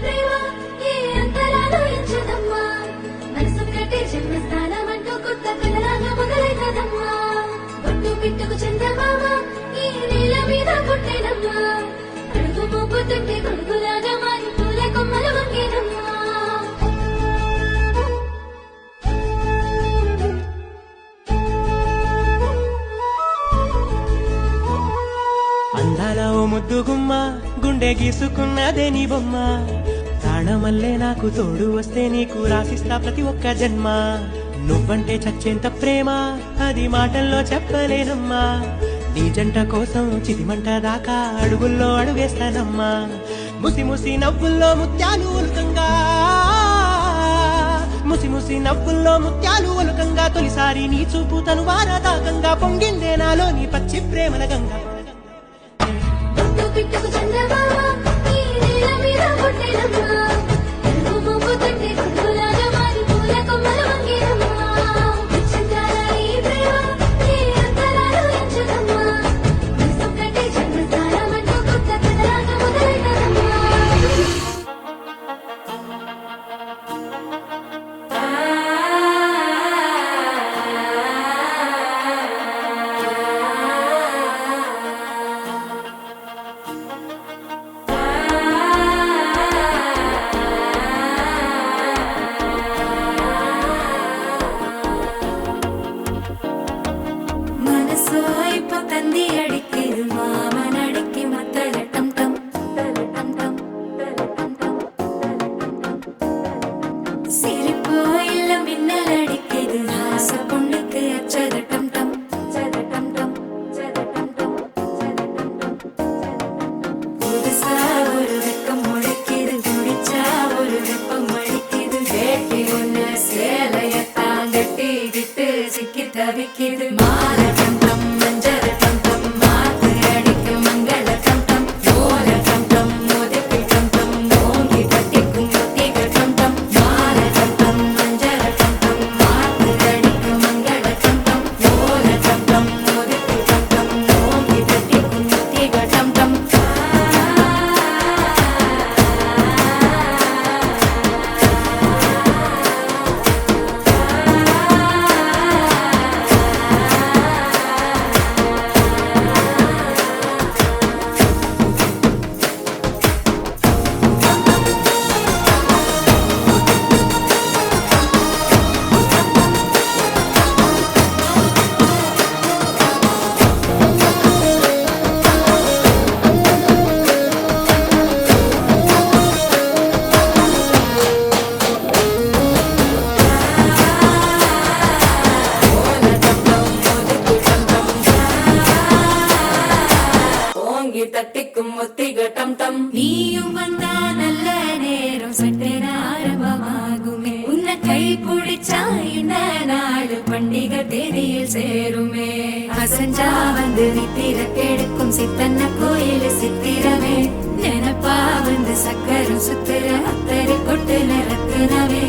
ప్రేమ ఏ అంతరాలు ఎంచదమ్మా మనసు కట్టే జన్మస్థానమంటూ కొత్త కథలాగా మొదలైనదమ్మా ఒట్టు పిట్టుకు చందమామ ఈ నేల మీద పుట్టేనమ్మా అడుగు మోపుతుంటే కొడుకులాగా మారి పూల కొమ్మలు వంగేనమ్మా అందాల ఓ ముద్దుగుమ్మ గుండె గీసుకున్నదే నీ బొమ్మ ప్రాణమల్లే నాకు తోడు వస్తే నీకు రాసిస్తా ప్రతి ఒక్క జన్మ నువ్వంటే చచ్చేంత ప్రేమ అది మాటల్లో చెప్పలేనమ్మా నీ జంట కోసం చితిమంట దాకా అడుగుల్లో అడుగేస్తానమ్మా ముసి ముసి నవ్వుల్లో ముత్యాలు ఒలుకంగా ముసి ముసి నవ్వుల్లో ముత్యాలు ఒలుకంగా తొలిసారి నీ చూపు తను వారదాకంగా పొంగిందే నాలో నీ పచ్చి ప్రేమల గంగా పిట్టుకు చందమామ ఈ నేల మీద పుట్టేనమ్మా అడుగు మోపుతుంటే కొడుకులాగా మారి పూల కొమ్మలు వంగేనమ్మా చంద్రాల ఈ ప్రేమ ఏ అంతరాలు ఎంచదమ్మా మనసు కట్టే జన్మస్థానమంటూ కొత్త కథలాగా మొదలైనదమ్మా മനസ്സോ ഇപ്പൊ തന്തി അടിക്കരു മാമനടിക്ക് മത്തലട്ടം ടം തലട്ടം ടം തലട്ടം ടം സിരിപ്പോ ഇല്ല മിന്നലടിക്കരു ഹാസ പൊണ്ണുക്ക് അച്ചതട്ടം ടം ചതട്ടം ടം ചതട്ടം ടം ചതട്ടം ടം പുതുസാ ഒരു വെക്കം മുഴക്കിയത് കുടിച്ചാ ഒരു വെപ്പം മടിക്കിയത് വേട്ടി ഒന്ന് சேலையத்தான் கட்டிக்கிட்டு சிக்கி தவிக்கிது மால டம் டம் மஞ்சள் டம் டம் மாத்து அடிக்க மங்கள டம் டம் ஓல டம் டம் மோதிப்பி டம் டம் ஓங்கி தட்டிக்கும் முத்திக டம் டம் மால டம் டம் மஞ்சள் டம் டம் மாத்து அடிக்க மங்கள டம் டம் ஓல டம் டம் மோதிப்பி டம் டம் ஓங்கி தட்டிக்கும் முத்திக டம் டம் ஓங்கி தட்டிக்கும் முத்திக டம் டம் நீயும் வந்தா நல்ல நேரம் சட்டென ஆரம்பமாகுமே உன்னை கை பிடிச்சா இந்த நாடு பண்டிகை தேதியில் சேருமே அசஞ்சா வந்து நித்திர கெடுக்கும் சித்தன்ன கோயில் சித்திரமே நினப்பா வந்து சக்கரம் சுத்துற அத்தரை கொட்டு நிறத்துனவே